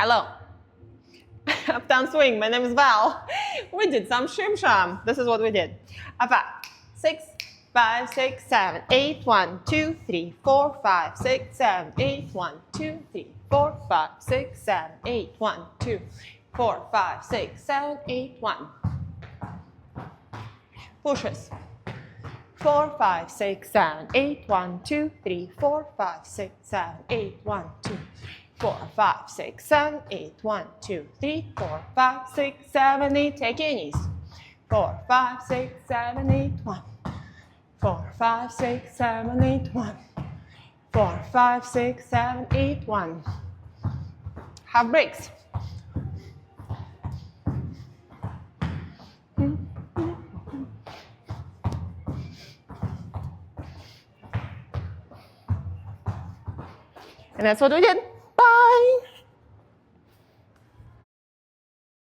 Hello. Uptown Swing. My name is Val. We did some Sham. This is what we did. 5, 6, 5, 6, 7, 8, 1, 2, 3, 4, 5, 6, 7, 8, 1, 2, 3, 4, 5, 6, 7, 8, 1, 2, 4, 5, 6, 7, 8, 1. Pushes. 4, 5, 6, 7, 8, 1, 2, 3, 4, 5, 6, 7, 8, 1, 2, 4, 5, 6, 7, 8, 1, 2, 3, 4, 5, 6, 7, 8. Take your knees. 4, 5, 6, 7, 8, 1. 4, 5, 6, 7, 8, 1. 4, 5, 6, 7, 8, 1. Half breaks. And that's what we did. Bye.